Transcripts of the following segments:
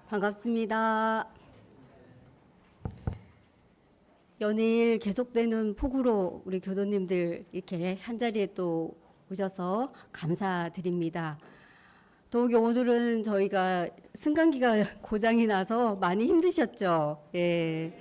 반갑습니다. 연일 계속되는 폭우로 우리 교도님들 이렇게 한자리에 또 오셔서 감사드립니다. 더욱이 오늘은 저희가 승강기가 고장이 나서 많이 힘드셨죠? 예.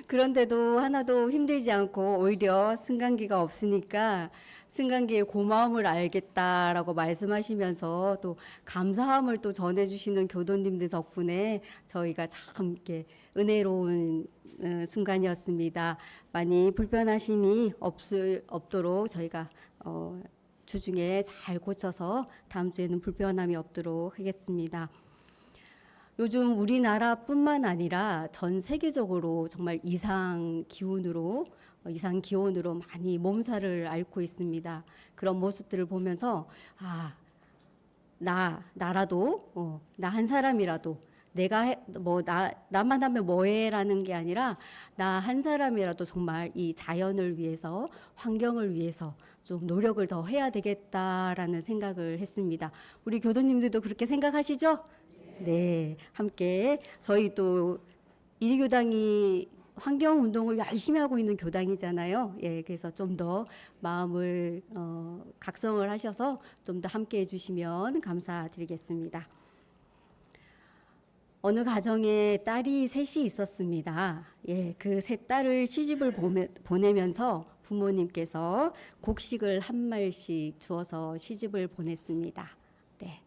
그런데도 하나도 힘들지 않고 오히려 승강기가 없으니까 승강기의 고마움을 알겠다라고 말씀하시면서 또 감사함을 또 전해주시는 교도님들 덕분에 저희가 참 이렇게 은혜로운 순간이었습니다. 많이 불편하심이 없도록 저희가 주중에 잘 고쳐서 다음 주에는 불편함이 없도록 하겠습니다. 요즘 우리나라뿐만 아니라 전 세계적으로 정말 이상 기온으로 많이 몸살을 앓고 있습니다. 그런 모습들을 보면서 나라도 나 한 사람이라도 내가 나만 하면 뭐해라는 게 아니라 나 한 사람이라도 정말 이 자연을 위해서 환경을 위해서 좀 노력을 더 해야 되겠다라는 생각을 했습니다. 우리 교도님들도 그렇게 생각하시죠? 네, 함께 저희 또 이리교당이 환경 운동을 열심히 하고 있는 교당이잖아요. 예, 그래서 좀 더 마음을 각성을 하셔서 좀 더 함께 해주시면 감사드리겠습니다. 어느 가정에 딸이 셋이 있었습니다. 예, 그 세 딸을 시집을 보내면서 부모님께서 곡식을 한 말씩 주어서 시집을 보냈습니다. 네.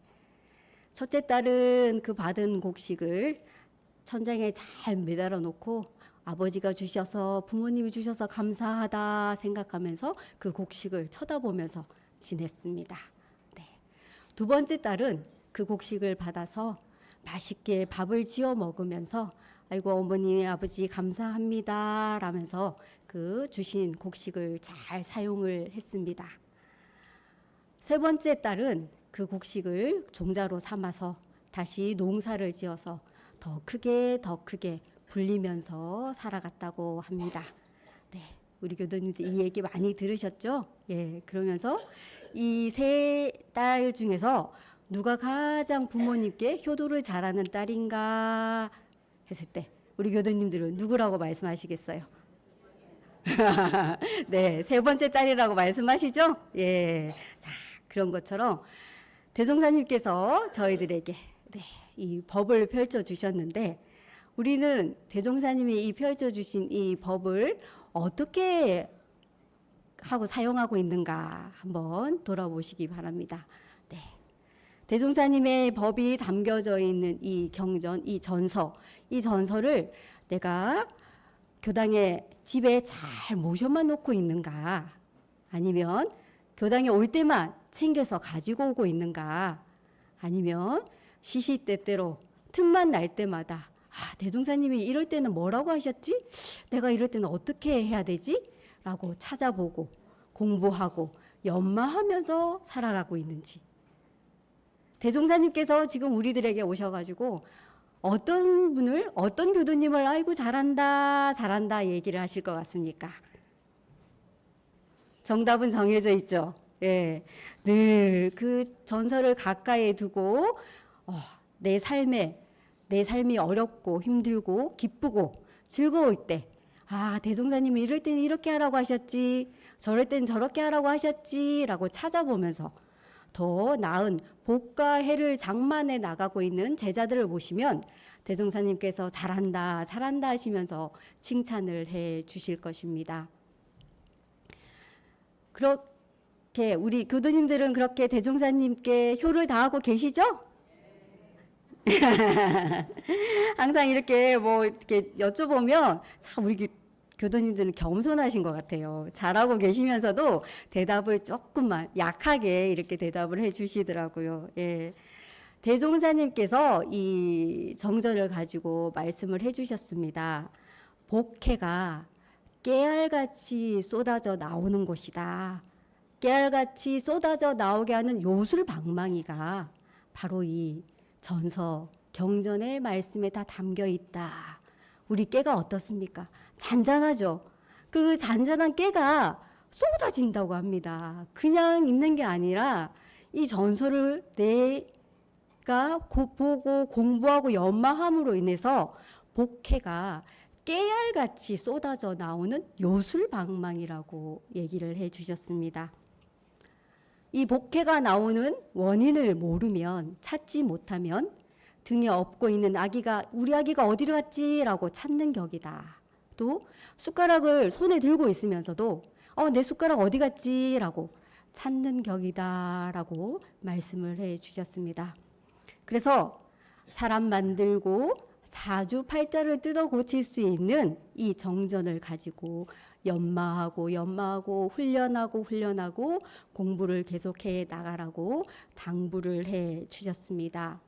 첫째 딸은 그 받은 곡식을 천장에 잘 매달아 놓고 아버지가 주셔서 부모님이 주셔서 감사하다 생각하면서 그 곡식을 쳐다보면서 지냈습니다. 네. 두 번째 딸은 그 곡식을 받아서 맛있게 밥을 지어 먹으면서 아이고 어머니 아버지 감사합니다 라면서 그 주신 곡식을 잘 사용을 했습니다. 세 번째 딸은 그 곡식을 종자로 삼아서 다시 농사를 지어서 더 크게 불리면서 살아갔다고 합니다. 네, 우리 교도님들 이 얘기 많이 들으셨죠? 예, 그러면서 이 세 딸 중에서 누가 가장 부모님께 효도를 잘하는 딸인가 했을 때 우리 교도님들은 누구라고 말씀하시겠어요? 네, 세 번째 딸이라고 말씀하시죠? 예, 자 그런 것처럼 대종사님께서 저희들에게 이 법을 펼쳐 주셨는데 우리는 대종사님이 이 펼쳐 주신 이 법을 어떻게 하고 사용하고 있는가 한번 돌아보시기 바랍니다. 네. 대종사님의 법이 담겨져 있는 이 경전, 이 전서를 내가 교당에 집에 잘 모셔만 놓고 있는가 아니면 교당에 올 때만 챙겨서 가지고 오고 있는가 아니면 시시때때로 틈만 날 때마다 대종사님이 이럴 때는 뭐라고 하셨지? 내가 이럴 때는 어떻게 해야 되지? 라고 찾아보고 공부하고 연마하면서 살아가고 있는지 대종사님께서 지금 우리들에게 오셔가지고 어떤 교도님을 아이고 잘한다 얘기를 하실 것 같습니까? 정답은 정해져 있죠. 예, 늘 그 전설을 가까이에 두고 내 삶이 어렵고 힘들고 기쁘고 즐거울 때 대종사님이 이럴 때는 이렇게 하라고 하셨지 저럴 때는 저렇게 하라고 하셨지 라고 찾아보면서 더 나은 복과 해를 장만해 나가고 있는 제자들을 보시면 대종사님께서 잘한다 하시면서 칭찬을 해 주실 것입니다. 그렇게 우리 교도님들은 그렇게 대종사님께 효를 다하고 계시죠? 항상 이렇게 이렇게 여쭤보면 참 우리 교도님들은 겸손하신 것 같아요. 잘하고 계시면서도 대답을 조금만 약하게 이렇게 대답을 해주시더라고요. 예. 대종사님께서 이 정전을 가지고 말씀을 해주셨습니다. 복해가 깨알같이 쏟아져 나오는 곳이다. 깨알같이 쏟아져 나오게 하는 요술방망이가 바로 이 전서 경전의 말씀에 다 담겨 있다. 우리 깨가 어떻습니까? 잔잔하죠. 그 잔잔한 깨가 쏟아진다고 합니다. 그냥 있는 게 아니라 이 전설을 내가 그러니까 보고 공부하고 연마함으로 인해서 복해가 깨알같이 쏟아져 나오는 요술방망이라고 얘기를 해 주셨습니다. 이 복해가 나오는 원인을 모르면, 찾지 못하면 등에 업고 있는 아기가 우리 아기가 어디로 갔지? 라고 찾는 격이다. 또 숟가락을 손에 들고 있으면서도 내 숟가락 어디 갔지? 라고 찾는 격이다 라고 말씀을 해 주셨습니다. 그래서 사람 만들고 사주팔자를 뜯어 고칠 수 있는 이 정전을 가지고 연마하고 훈련하고 공부를 계속해 나가라고 당부를 해 주셨습니다.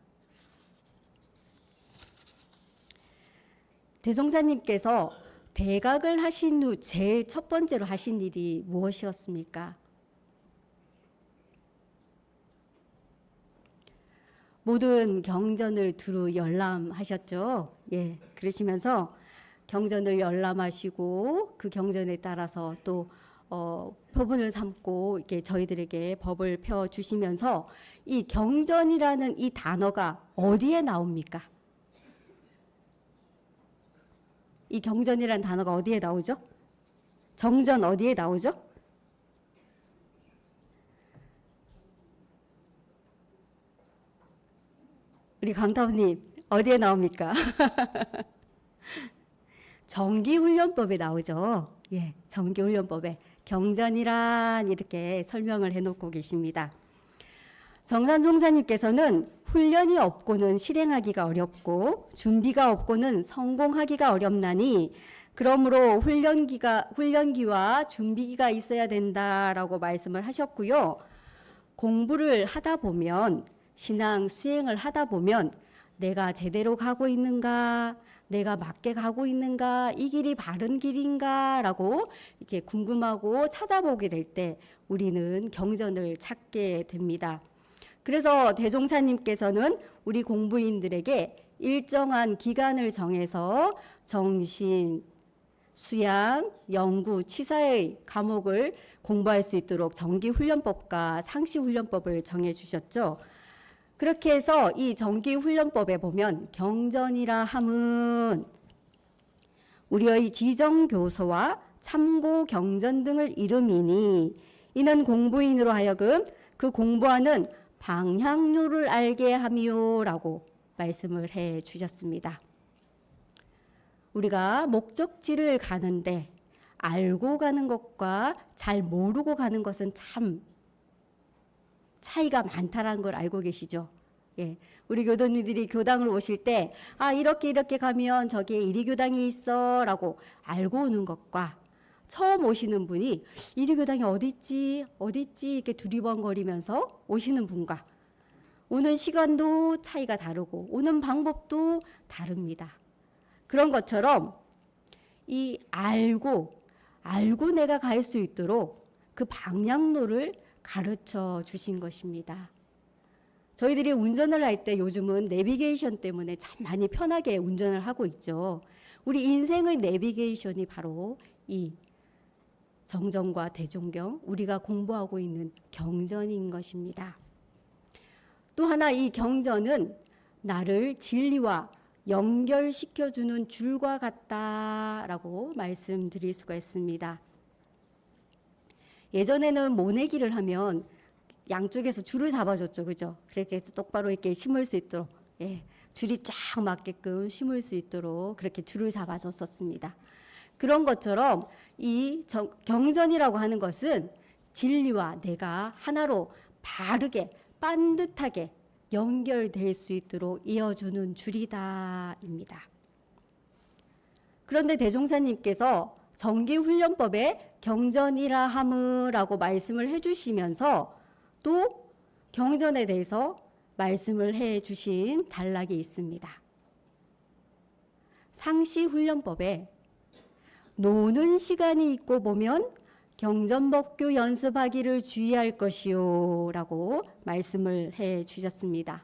대종사님께서 대각을 하신 후 제일 첫 번째로 하신 일이 무엇이었습니까? 모든 경전을 두루 열람하셨죠. 예, 그러시면서 경전을 열람하시고 그 경전에 따라서 또 표본을 삼고 이렇게 저희들에게 법을 펴 주시면서 이 경전이라는 이 단어가 어디에 나옵니까? 이 경전이라는 단어가 어디에 나오죠? 정전 어디에 나오죠? 우리 강타우님 어디에 나옵니까? 정기훈련법에 나오죠. 예, 정기훈련법에 경전이란 이렇게 설명을 해놓고 계십니다. 정산종사님께서는 훈련이 없고는 실행하기가 어렵고 준비가 없고는 성공하기가 어렵나니 그러므로 훈련기와 준비기가 있어야 된다라고 말씀을 하셨고요. 공부를 하다 보면 신앙 수행을 하다 보면 내가 제대로 가고 있는가, 내가 맞게 가고 있는가, 이 길이 바른 길인가 라고 이렇게 궁금하고 찾아보게 될 때 우리는 경전을 찾게 됩니다. 그래서 대종사님께서는 우리 공부인들에게 일정한 기간을 정해서 정신, 수양, 연구, 치사의 과목을 공부할 수 있도록 정기훈련법과 상시훈련법을 정해주셨죠. 그렇게 해서 이 정기훈련법에 보면 경전이라 함은 우리의 지정교서와 참고경전 등을 이름이니 이는 공부인으로 하여금 그 공부하는 방향로를 알게 함이요라고 말씀을 해 주셨습니다. 우리가 목적지를 가는데 알고 가는 것과 잘 모르고 가는 것은 참 차이가 많다라는 걸 알고 계시죠? 예. 우리 교도님들이 교당을 오실 때, 이렇게 가면 저기에 이리교당이 있어 라고 알고 오는 것과 처음 오시는 분이 이리교당이 어디 있지 이렇게 두리번거리면서 오시는 분과 오는 시간도 차이가 다르고 오는 방법도 다릅니다. 그런 것처럼 이 알고 내가 갈 수 있도록 그 방향로를 가르쳐 주신 것입니다. 저희들이 운전을 할 때 요즘은 내비게이션 때문에 참 많이 편하게 운전을 하고 있죠. 우리 인생의 내비게이션이 바로 이 정전과 대종경, 우리가 공부하고 있는 경전인 것입니다. 또 하나 이 경전은 나를 진리와 연결시켜주는 줄과 같다라고 말씀드릴 수가 있습니다. 예전에는 모내기를 하면 양쪽에서 줄을 잡아줬죠, 그죠? 그렇게 해서 똑바로 이렇게 심을 수 있도록, 줄이 쫙 맞게끔 심을 수 있도록 그렇게 줄을 잡아줬었습니다. 그런 것처럼 이 경전이라고 하는 것은 진리와 내가 하나로 바르게 반듯하게 연결될 수 있도록 이어주는 줄이다입니다. 그런데 대종사님께서 정기훈련법에 경전이라 함으라고 말씀을 해주시면서 또 경전에 대해서 말씀을 해주신 단락이 있습니다. 상시훈련법에 노는 시간이 있고 보면 경전법규 연습하기를 주의할 것이요 라고 말씀을 해 주셨습니다.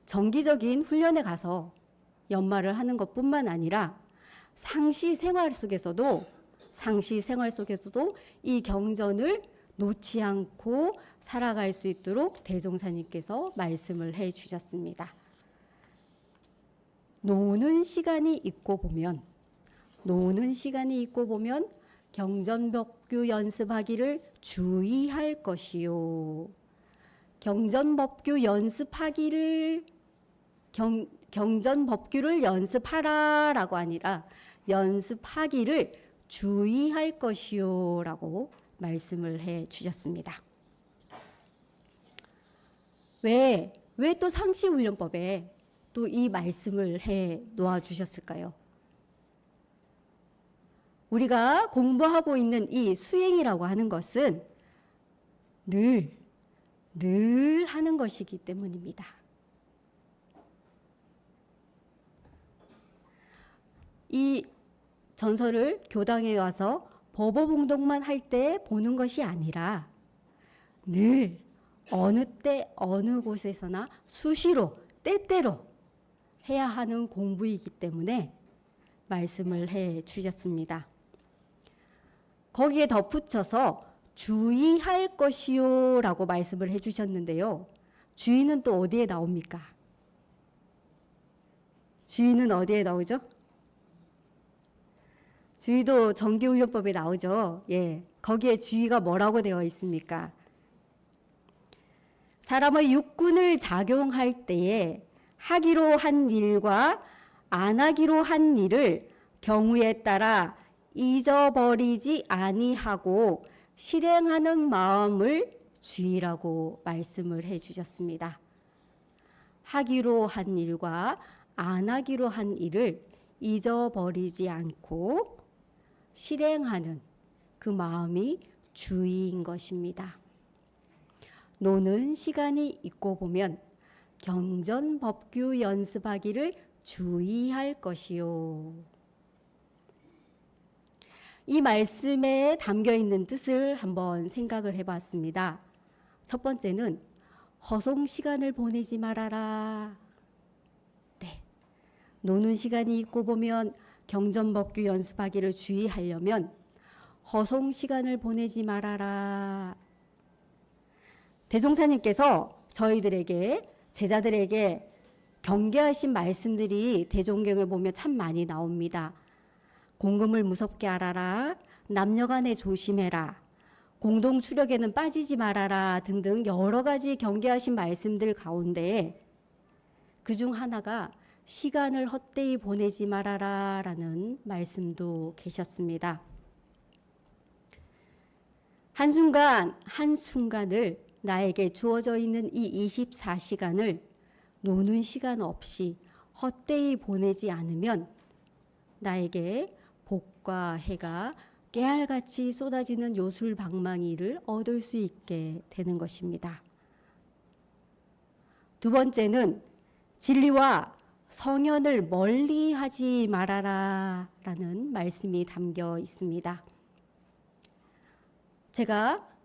정기적인 훈련에 가서 연마를 하는 것뿐만 아니라 상시 생활 속에서도 이 경전을 놓지 않고 살아갈 수 있도록 대종사님께서 말씀을 해 주셨습니다. 노는 시간이 있고 보면 경전법규 연습하기를 주의할 것이요. 경전법규 연습하기를 경전법규를 연습하라라고 아니라 연습하기를 주의할 것이요라고 말씀을 해 주셨습니다. 왜 또 상시훈련법에 또 이 말씀을 해 놓아 주셨을까요? 우리가 공부하고 있는 이 수행이라고 하는 것은 늘 하는 것이기 때문입니다. 이 전설을 교당에 와서 법어봉독만 할 때 보는 것이 아니라 늘 어느 때 어느 곳에서나 수시로 때때로 해야 하는 공부이기 때문에 말씀을 해 주셨습니다. 거기에 덧붙여서 주의할 것이요 라고 말씀을 해 주셨는데요. 주의는 또 어디에 나옵니까? 주의는 어디에 나오죠? 주의도 정기훈련법에 나오죠. 예, 거기에 주의가 뭐라고 되어 있습니까? 사람의 육군을 작용할 때에 하기로 한 일과 안 하기로 한 일을 경우에 따라 잊어버리지 아니하고 실행하는 마음을 주의라고 말씀을 해 주셨습니다. 하기로 한 일과 안 하기로 한 일을 잊어버리지 않고 실행하는 그 마음이 주의인 것입니다. 노는 시간이 있고 보면 경전법규 연습하기를 주의할 것이요. 이 말씀에 담겨 있는 뜻을 한번 생각을 해봤습니다. 첫 번째는 허송 시간을 보내지 말아라. 네. 노는 시간이 있고 보면 경전법규 연습하기를 주의하려면 허송 시간을 보내지 말아라. 대종사님께서 저희들에게 제자들에게 경계하신 말씀들이 대종경에 보면 참 많이 나옵니다. 공금을 무섭게 알아라, 남녀간에 조심해라, 공동 추력에는 빠지지 말아라 등등 여러 가지 경계하신 말씀들 가운데 그중 하나가 시간을 헛되이 보내지 말아라 라는 말씀도 계셨습니다. 한순간 한순간을 나에게 주어져 있는 이 24시간을 노는 시간 없이 헛되이 보내지 않으면 나에게 복과 해가 깨알같이 쏟아지는 요술방망이를 얻을 수 있게 되는 것입니다. 두 번째는 진리와 성현을 멀리하지 말아라 라는 말씀이 담겨 있습니다. 제가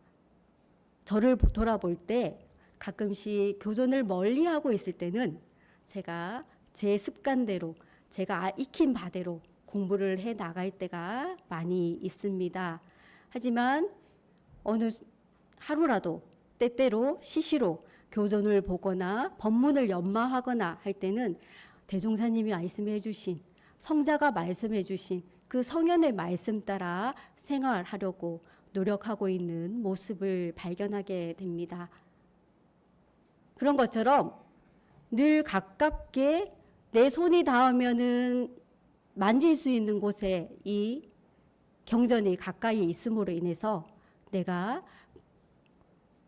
저를 돌아볼 때 가끔씩 교전을 멀리하고 있을 때는 제가 제 습관대로 제가 익힌 바대로 공부를 해 나갈 때가 많이 있습니다. 하지만 어느 하루라도 때때로 시시로 교전을 보거나 법문을 연마하거나 할 때는 대종사님이 말씀해 주신 성자가 말씀해 주신 그 성현의 말씀 따라 생활하려고 노력하고 있는 모습을 발견하게 됩니다. 그런 것처럼 늘 가깝게 내 손이 닿으면은 만질 수 있는 곳에 이 경전이 가까이 있음으로 인해서 내가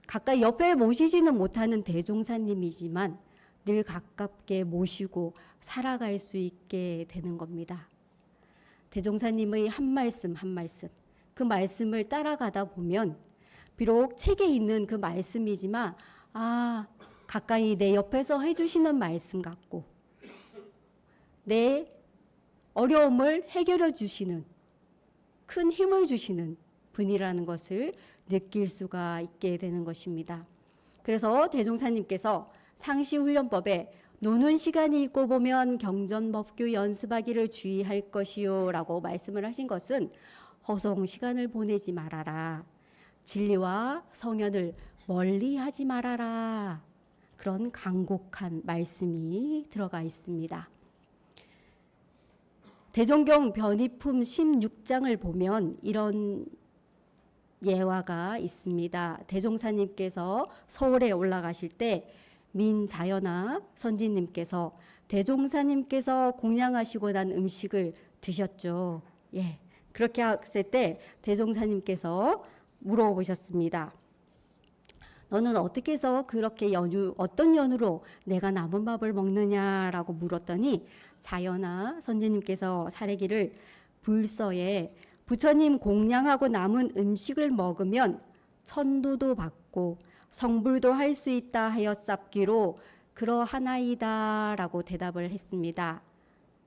가까이 옆에 모시지는 못하는 대종사님이지만 늘 가깝게 모시고 살아갈 수 있게 되는 겁니다. 대종사님의 한 말씀 한 말씀 그 말씀을 따라가다 보면 비록 책에 있는 그 말씀이지만 가까이 내 옆에서 해주시는 말씀 같고 내 어려움을 해결해 주시는 큰 힘을 주시는 분이라는 것을 느낄 수가 있게 되는 것입니다. 그래서 대종사님께서 상시훈련법에 노는 시간이 있고 보면 경전법규 연습하기를 주의할 것이요 라고 말씀을 하신 것은 허송 시간을 보내지 말아라. 진리와 성현을 멀리하지 말아라. 그런 간곡한 말씀이 들어가 있습니다. 대종경 변이품 16장을 보면 이런 예화가 있습니다. 대종사님께서 서울에 올라가실 때 민자연아 선지님께서 대종사님께서 공양하시고 난 음식을 드셨죠. 예, 그렇게 했을 때 대종사님께서 물어보셨습니다. 너는 어떻게 해서 그렇게 어떤 연유로 내가 남은 밥을 먹느냐라고 물었더니 자연아 선지님께서 사례기를 불서에 부처님 공양하고 남은 음식을 먹으면 천도도 받고 성불도 할 수 있다 하였sap기로 그러하나이다 라고 대답을 했습니다.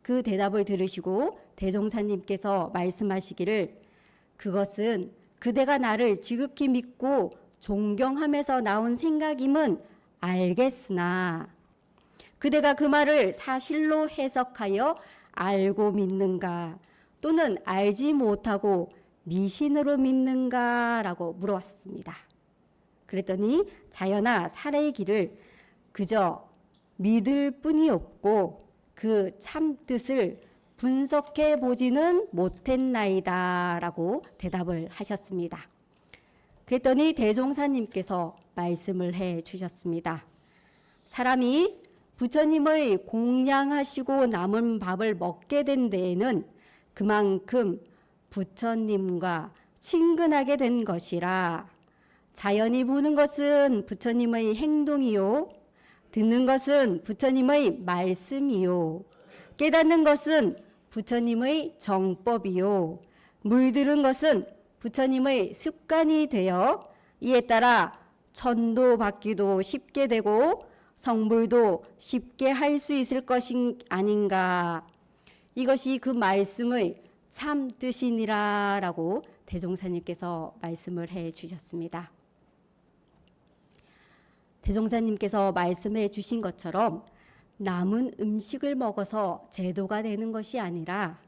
그 대답을 들으시고 대종사님께서 말씀하시기를 그것은 그대가 나를 지극히 믿고 존경함에서 나온 생각임은 알겠으나 그대가 그 말을 사실로 해석하여 알고 믿는가 또는 알지 못하고 미신으로 믿는가라고 물어왔습니다. 그랬더니 자연아 사례의 길을 그저 믿을 뿐이 없고 그 참 뜻을 분석해 보지는 못했나이다 라고 대답을 하셨습니다. 그랬더니 대종사님께서 말씀을 해 주셨습니다. 사람이 부처님의 공양하시고 남은 밥을 먹게 된 데에는 그만큼 부처님과 친근하게 된 것이라 자연이 보는 것은 부처님의 행동이요 듣는 것은 부처님의 말씀이요 깨닫는 것은 부처님의 정법이요 물들은 것은 부처님의 습관이 되어 이에 따라 천도 받기도 쉽게 되고 성불도 쉽게 할 수 있을 것이 아닌가. 이것이 그 말씀의 참 뜻이니라 라고 대종사님께서 말씀을 해 주셨습니다. 대종사님께서 말씀해 주신 것처럼 남은 음식을 먹어서 제도가 되는 것이 아니라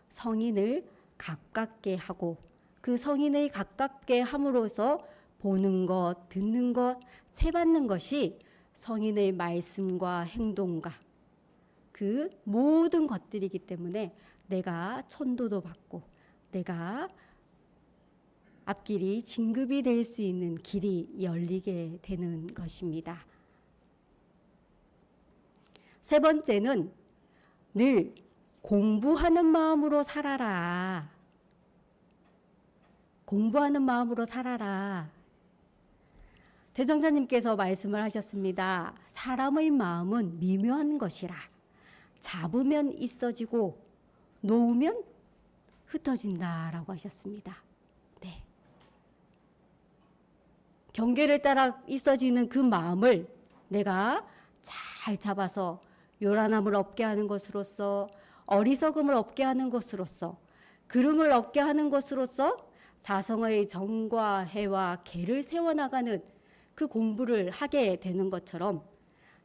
성인을 가깝게 하고 그 성인의 가깝게 함으로써 보는 것, 듣는 것, 채받는 것이 성인의 말씀과 행동과 그 모든 것들이기 때문에 내가 천도도 받고 내가 앞길이 진급이 될 수 있는 길이 열리게 되는 것입니다. 세 번째는 늘 공부하는 마음으로 살아라. 공부하는 마음으로 살아라. 대종사님께서 말씀을 하셨습니다. 사람의 마음은 미묘한 것이라. 잡으면 있어지고 놓으면 흩어진다라고 하셨습니다. 네. 경계를 따라 있어지는 그 마음을 내가 잘 잡아서 요란함을 없게 하는 것으로서 어리석음을 없게 하는 것으로서 그름을 얻게 하는 것으로서 자성의 정과 해와 계를 세워나가는 그 공부를 하게 되는 것처럼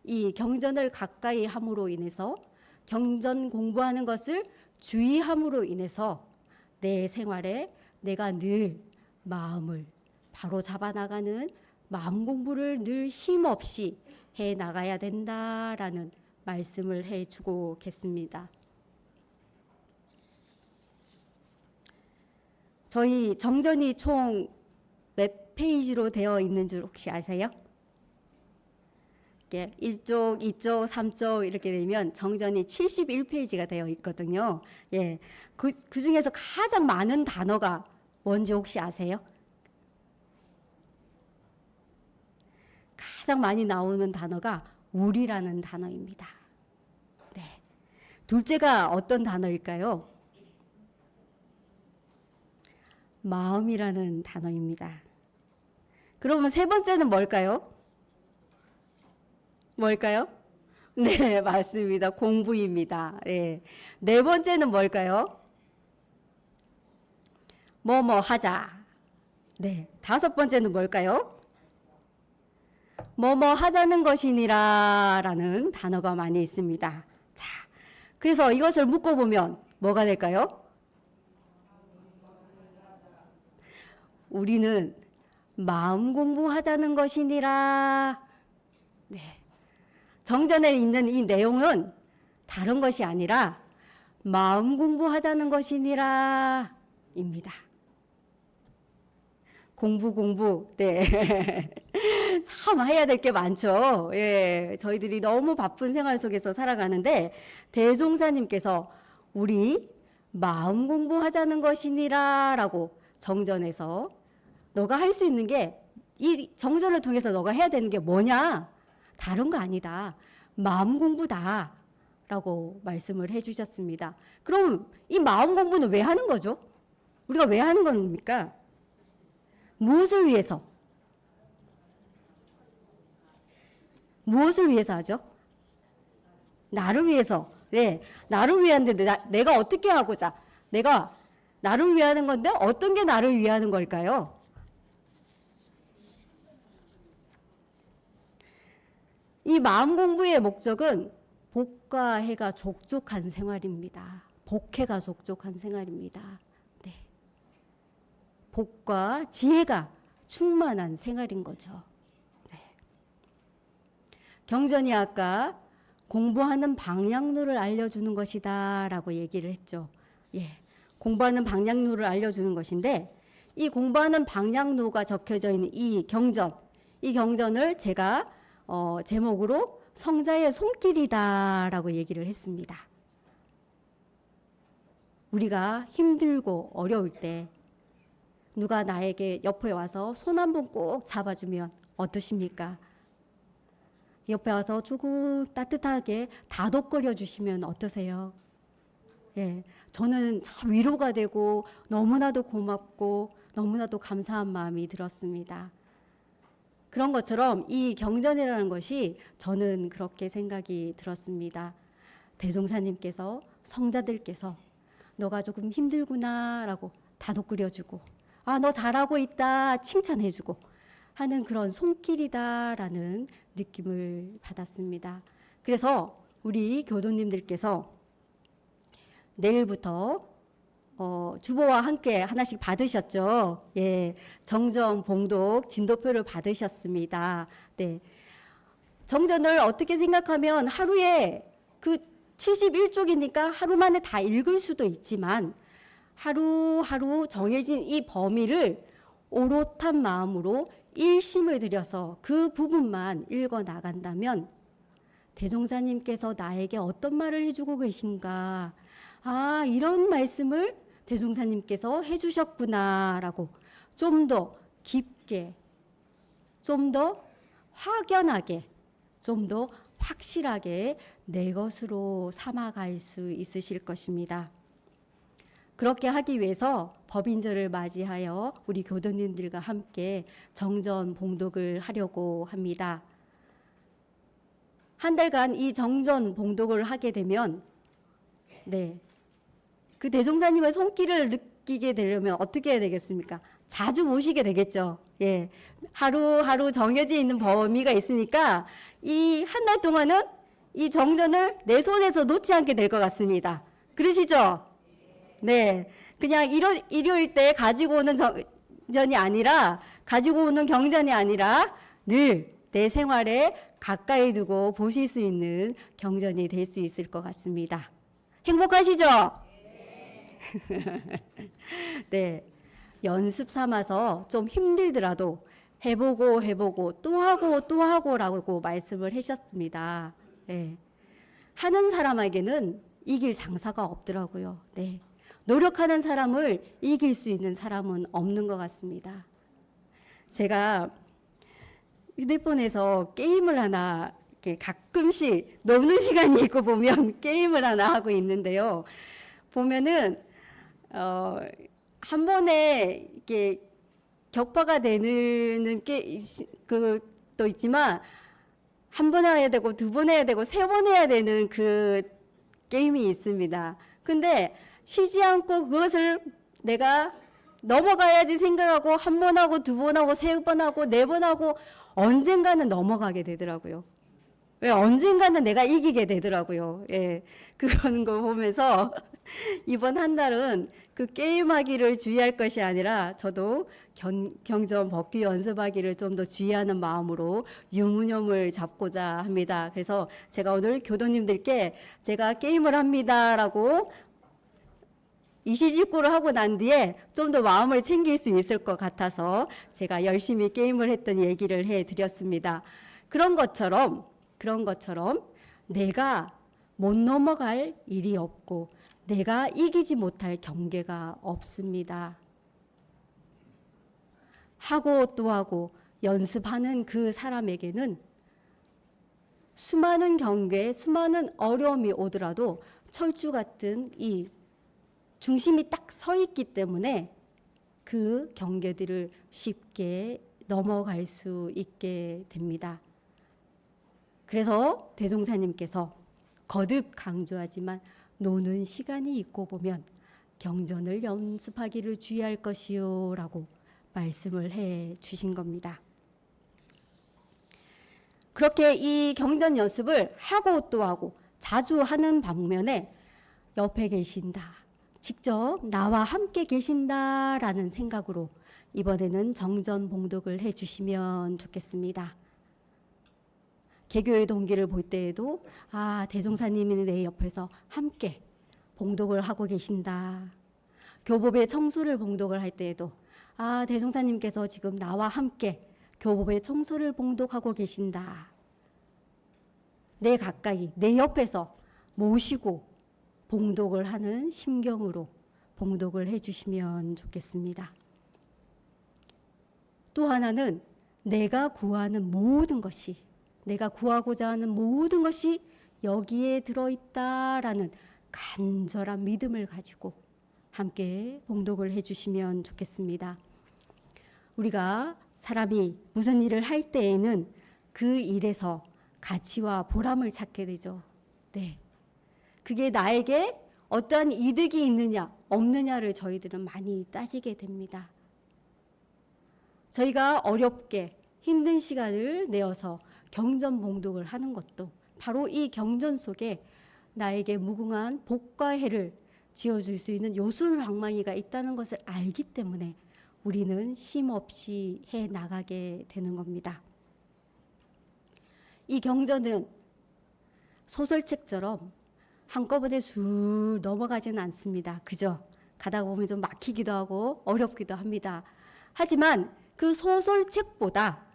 이 경전을 가까이 함으로 인해서 경전 공부하는 것을 주의함으로 인해서 내 생활에 내가 늘 마음을 바로 잡아나가는 마음 공부를 늘 쉼없이 해 나가야 된다라는 말씀을 해주고 계십니다. 저희 정전이 총 몇 페이지로 되어 있는 줄 혹시 아세요? 1쪽, 2쪽, 3쪽 이렇게 되면 정전이 71페이지가 되어 있거든요. 예, 그 중에서 가장 많은 단어가 뭔지 혹시 아세요? 가장 많이 나오는 단어가 우리라는 단어입니다. 네. 둘째가 어떤 단어일까요? 마음이라는 단어입니다. 그러면 세 번째는 뭘까요? 뭘까요? 네, 맞습니다. 공부입니다. 네. 네 번째는 뭘까요? 뭐뭐 하자. 네. 다섯 번째는 뭘까요? 뭐뭐 하자는 것이니라 라는 단어가 많이 있습니다. 자, 그래서 이것을 묶어보면 뭐가 될까요? 우리는 마음 공부하자는 것이니라. 네. 정전에 있는 이 내용은 다른 것이 아니라 마음 공부하자는 것이니라 입니다. 공부. 네. 참 해야 될 게 많죠. 예. 저희들이 너무 바쁜 생활 속에서 살아가는데 대종사님께서 우리 마음 공부하자는 것이니라 라고 정전에서 너가 할 수 있는 게 이 정전을 통해서 너가 해야 되는 게 뭐냐? 다른 거 아니다. 마음 공부다 라고 말씀을 해 주셨습니다. 그럼 이 마음 공부는 왜 하는 거죠? 우리가 왜 하는 겁니까? 무엇을 위해서? 무엇을 위해서 하죠? 나를 위해서. 네, 나를 위한데 내가 어떻게 하고자? 내가 나를 위하는 건데 어떤 게 나를 위하는 걸까요? 이 마음 공부의 목적은 복과 해가 족족한 생활입니다. 복해가 족족한 생활입니다. 네. 복과 지혜가 충만한 생활인 거죠. 네. 경전이 아까 공부하는 방향로를 알려주는 것이다 라고 얘기를 했죠. 예. 공부하는 방향로를 알려주는 것인데 이 공부하는 방향로가 적혀져 있는 이 경전을 제가 제목으로 성자의 손길이다 라고 얘기를 했습니다. 우리가 힘들고 어려울 때 누가 나에게 옆에 와서 손 한 번 꼭 잡아주면 어떠십니까? 옆에 와서 조금 따뜻하게 다독거려 주시면 어떠세요? 예, 저는 참 위로가 되고 너무나도 고맙고 너무나도 감사한 마음이 들었습니다. 그런 것처럼 이 경전이라는 것이 저는 그렇게 생각이 들었습니다. 대종사님께서 성자들께서 너가 조금 힘들구나 라고 다독거려주고 너 잘하고 있다 칭찬해주고 하는 그런 손길이다라는 느낌을 받았습니다. 그래서 우리 교도님들께서 내일부터 주보와 함께 하나씩 받으셨죠. 예, 정전, 봉독, 진도표를 받으셨습니다. 네, 정전을 어떻게 생각하면 하루에 그 71쪽이니까 하루 만에 다 읽을 수도 있지만 하루하루 정해진 이 범위를 오롯한 마음으로 일심을 들여서 그 부분만 읽어 나간다면 대종사님께서 나에게 어떤 말을 해주고 계신가, 이런 말씀을 대종사님께서 해주셨구나라고 좀 더 깊게, 좀 더 확연하게, 좀 더 확실하게 내 것으로 삼아갈 수 있으실 것입니다. 그렇게 하기 위해서 법인절을 맞이하여 우리 교도님들과 함께 정전 봉독을 하려고 합니다. 한 달간 이 정전 봉독을 하게 되면 그 대종사님의 손길을 느끼게 되려면 어떻게 해야 되겠습니까? 자주 모시게 되겠죠. 예, 하루하루 정해져 있는 범위가 있으니까 이 한 달 동안은 이 정전을 내 손에서 놓지 않게 될 것 같습니다. 그러시죠? 네, 그냥 일요일 때 가지고 오는 정전이 아니라, 가지고 오는 경전이 아니라 늘 내 생활에 가까이 두고 보실 수 있는 경전이 될 수 있을 것 같습니다. 행복하시죠? 네, 연습 삼아서 좀 힘들더라도 해보고 또 하고라고 말씀을 하셨습니다. 네, 하는 사람에게는 이길 장사가 없더라고요. 네, 노력하는 사람을 이길 수 있는 사람은 없는 것 같습니다. 제가 휴대폰에서 게임을 하나 이렇게 가끔씩 노는 시간이 있고 보면 게임을 하나 하고 있는데요. 보면은 한 번에 이렇게 격파가 되는 그것도 있지만 한 번 해야 되고 두 번 해야 되고 세 번 해야 되는 그 게임이 있습니다. 근데 쉬지 않고 그것을 내가 넘어가야지 생각하고 한 번 하고 두 번 하고 세 번 하고 네 번 하고 언젠가는 넘어가게 되더라고요. 왜 언젠가는 내가 이기게 되더라고요. 예, 그러는 걸 보면서 이번 한 달은 그 게임하기를 주의할 것이 아니라 저도 경전 법규 연습하기를 좀 더 주의하는 마음으로 유무념을 잡고자 합니다. 그래서 제가 오늘 교도님들께 제가 게임을 합니다라고 이시직고를 하고 난 뒤에 좀 더 마음을 챙길 수 있을 것 같아서 제가 열심히 게임을 했던 얘기를 해드렸습니다. 그런 것처럼 내가 못 넘어갈 일이 없고 내가 이기지 못할 경계가 없습니다. 하고 또 하고 연습하는 그 사람에게는 수많은 경계, 수많은 어려움이 오더라도 철주 같은 이 중심이 딱 서 있기 때문에 그 경계들을 쉽게 넘어갈 수 있게 됩니다. 그래서 대종사님께서 거듭 강조하지만 노는 시간이 있고 보면 경전을 연습하기를 주의할 것이요 라고 말씀을 해 주신 겁니다. 그렇게 이 경전 연습을 하고 또 하고 자주 하는 반면에 옆에 계신다, 직접 나와 함께 계신다라는 생각으로 이번에는 정전 봉독을 해 주시면 좋겠습니다. 개교의 동기를 볼 때에도 대종사님이 내 옆에서 함께 봉독을 하고 계신다. 교법의 청수를 봉독을 할 때에도 대종사님께서 지금 나와 함께 교법의 청수를 봉독하고 계신다. 내 가까이 내 옆에서 모시고 봉독을 하는 심경으로 봉독을 해주시면 좋겠습니다. 또 하나는 내가 구하는 모든 것이, 내가 구하고자 하는 모든 것이 여기에 들어있다라는 간절한 믿음을 가지고 함께 봉독을 해주시면 좋겠습니다. 우리가 사람이 무슨 일을 할 때에는 그 일에서 가치와 보람을 찾게 되죠. 네. 그게 나에게 어떠한 이득이 있느냐 없느냐를 저희들은 많이 따지게 됩니다. 저희가 어렵게 힘든 시간을 내어서 경전 봉독을 하는 것도 바로 이 경전 속에 나에게 무궁한 복과 해를 지어줄 수 있는 요술방망이가 있다는 것을 알기 때문에 우리는 쉼없이 해나가게 되는 겁니다. 이 경전은 소설책처럼 한꺼번에 쑥 넘어가지는 않습니다. 그죠? 가다 보면 좀 막히기도 하고 어렵기도 합니다. 하지만 그 소설책보다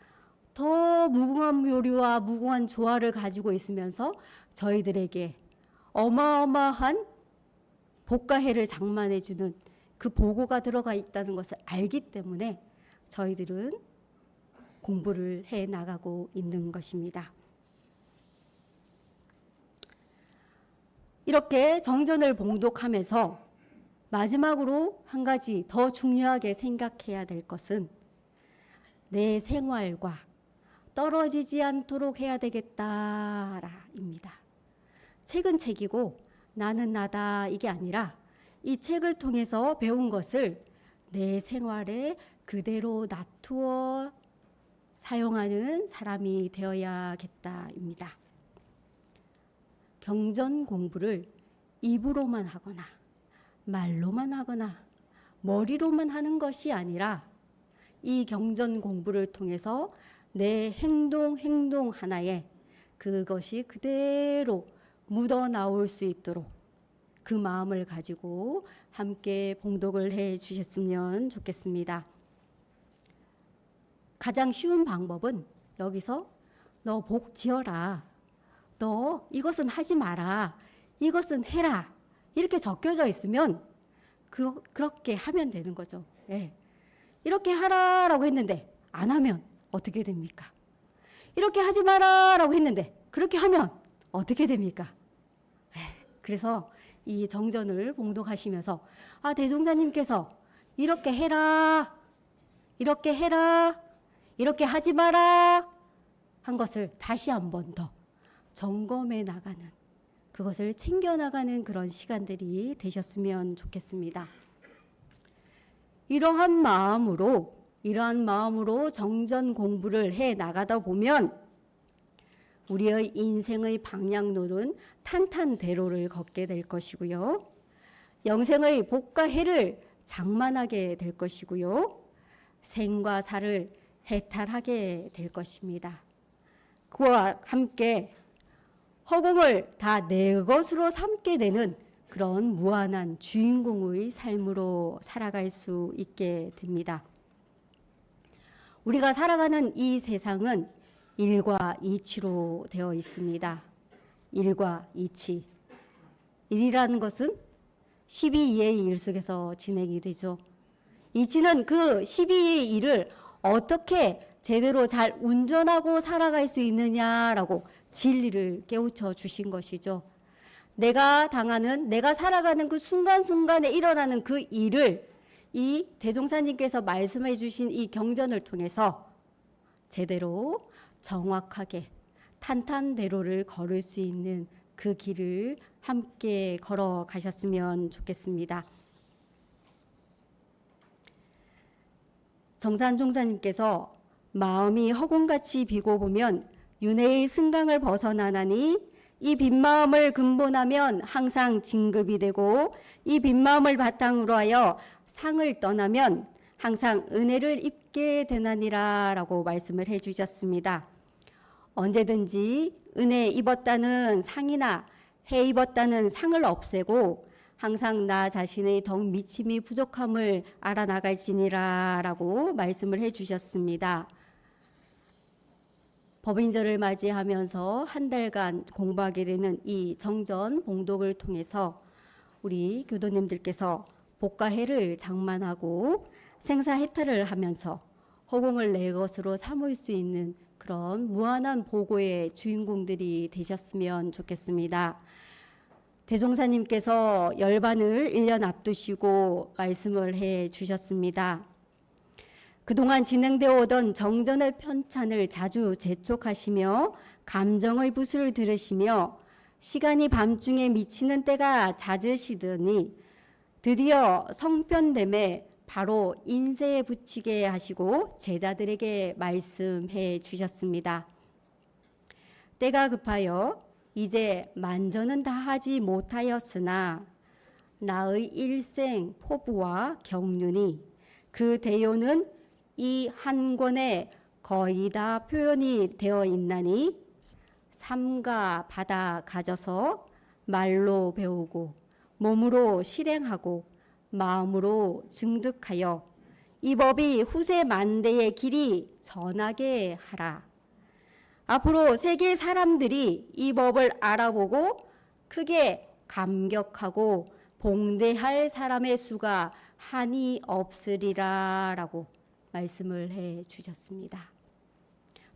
더 무궁한 묘리와 무궁한 조화를 가지고 있으면서 저희들에게 어마어마한 복과 해를 장만해주는 그 보고가 들어가 있다는 것을 알기 때문에 저희들은 공부를 해 나가고 있는 것입니다. 이렇게 정전을 봉독하면서 마지막으로 한 가지 더 중요하게 생각해야 될 것은 내 생활과 떨어지지 않도록 해야 되겠다입니다. 책은 책이고 나는 나다 이게 아니라 이 책을 통해서 배운 것을 내 생활에 그대로 놔두어 사용하는 사람이 되어야겠다입니다. 경전 공부를 입으로만 하거나 말로만 하거나 머리로만 하는 것이 아니라 이 경전 공부를 통해서 내 행동 하나에 그것이 그대로 묻어나올 수 있도록 그 마음을 가지고 함께 봉독을 해 주셨으면 좋겠습니다. 가장 쉬운 방법은 여기서 너 복 지어라, 너 이것은 하지 마라, 이것은 해라 이렇게 적혀져 있으면 그렇게 하면 되는 거죠. 예. 이렇게 하라라고 했는데 안 하면 어떻게 됩니까? 이렇게 하지 마라라고 했는데 그렇게 하면 어떻게 됩니까? 예. 그래서 이 정전을 봉독하시면서 대종사님께서 이렇게 해라, 이렇게 해라, 이렇게 하지 마라 한 것을 다시 한 번 더 점검해 나가는, 그것을 챙겨나가는 그런 시간들이 되셨으면 좋겠습니다. 이러한 마음으로 정전 공부를 해 나가다 보면 우리의 인생의 방향로는 탄탄대로를 걷게 될 것이고요. 영생의 복과 해를 장만하게 될 것이고요. 생과 사를 해탈하게 될 것입니다. 그와 함께 허공을 다 내 것으로 삼게 되는 그런 무한한 주인공의 삶으로 살아갈 수 있게 됩니다. 우리가 살아가는 이 세상은 일과 이치로 되어 있습니다. 일과 이치. 일이라는 것은 12의 일 속에서 진행이 되죠. 이치는 그 12의 일을 어떻게 제대로 잘 운전하고 살아갈 수 있느냐라고 진리를 깨우쳐 주신 것이죠. 내가 살아가는 그 순간순간에 일어나는 그 일을 이 대종사님께서 말씀해 주신 이 경전을 통해서 제대로 정확하게 탄탄대로를 걸을 수 있는 그 길을 함께 걸어가셨으면 좋겠습니다. 정산종사님께서 마음이 허공같이 비고 보면 윤회의 승강을 벗어나나니 이 빈마음을 근본하면 항상 진급이 되고 이 빈마음을 바탕으로 하여 상을 떠나면 항상 은혜를 입게 되나니라 라고 말씀을 해주셨습니다. 언제든지 은혜 입었다는 상이나 해 입었다는 상을 없애고 항상 나 자신의 더욱 미침이 부족함을 알아나갈지니라 라고 말씀을 해주셨습니다. 법인절을 맞이하면서 한 달간 공부하게 되는 이 정전 봉독을 통해서 우리 교도님들께서 복과 해를 장만하고 생사해탈을 하면서 허공을 내 것으로 삼을 수 있는 그런 무한한 보고의 주인공들이 되셨으면 좋겠습니다. 대종사님께서 열반을 1년 앞두시고 말씀을 해 주셨습니다. 그동안 진행되어 오던 정전의 편찬을 자주 재촉하시며 감정의 붓을 들으시며 시간이 밤중에 미치는 때가 잦으시더니 드디어 성편됨에 바로 인쇄에 붙이게 하시고 제자들에게 말씀해 주셨습니다. 때가 급하여 이제 만전은 다하지 못하였으나 나의 일생 포부와 경륜이 그 대요는 이 한 권에 거의 다 표현이 되어 있나니 삼가 받아 가져서 말로 배우고 몸으로 실행하고 마음으로 증득하여 이 법이 후세 만대의 길이 전하게 하라. 앞으로 세계 사람들이 이 법을 알아보고 크게 감격하고 봉대할 사람의 수가 한이 없으리라 라고 말씀을 해 주셨습니다.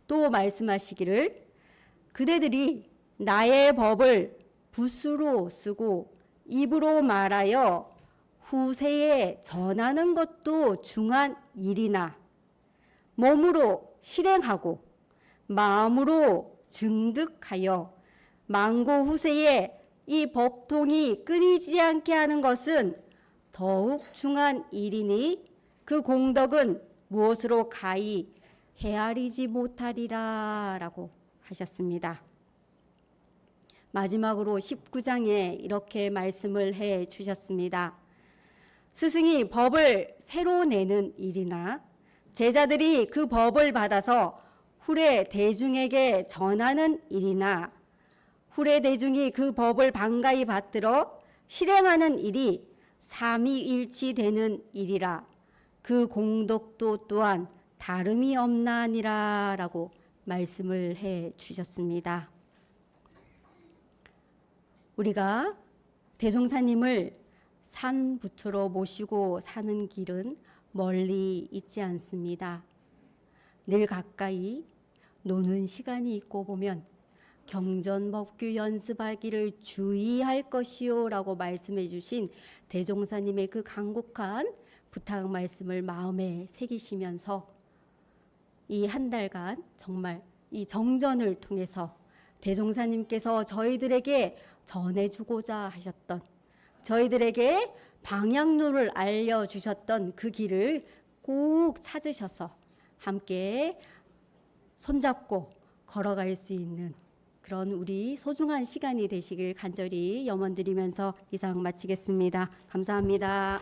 또 말씀하시기를 그대들이 나의 법을 붓으로 쓰고 입으로 말하여 후세에 전하는 것도 중한 일이나 몸으로 실행하고 마음으로 증득하여 만고 후세에 이 법통이 끊이지 않게 하는 것은 더욱 중한 일이니 그 공덕은 무엇으로 가히 헤아리지 못하리라 라고 하셨습니다. 마지막으로 19장에 이렇게 말씀을 해 주셨습니다. 스승이 법을 새로 내는 일이나 제자들이 그 법을 받아서 후래 대중에게 전하는 일이나 후래 대중이 그 법을 반가이 받들어 실행하는 일이 삼위일치되는 일이라 그 공덕도 또한 다름이 없나니라 라고 말씀을 해 주셨습니다. 우리가 대종사님을 산 부처로 모시고 사는 길은 멀리 있지 않습니다. 늘 가까이 노는 시간이 있고 보면 경전법규 연습하기를 주의할 것이요 라고 말씀해 주신 대종사님의 그 간곡한 부탁 말씀을 마음에 새기시면서 이 한 달간 정말 이 정전을 통해서 대종사님께서 저희들에게 전해주고자 하셨던 저희들에게 방향로를 알려주셨던 그 길을 꼭 찾으셔서 함께 손잡고 걸어갈 수 있는 그런 우리 소중한 시간이 되시길 간절히 염원드리면서 이상 마치겠습니다. 감사합니다.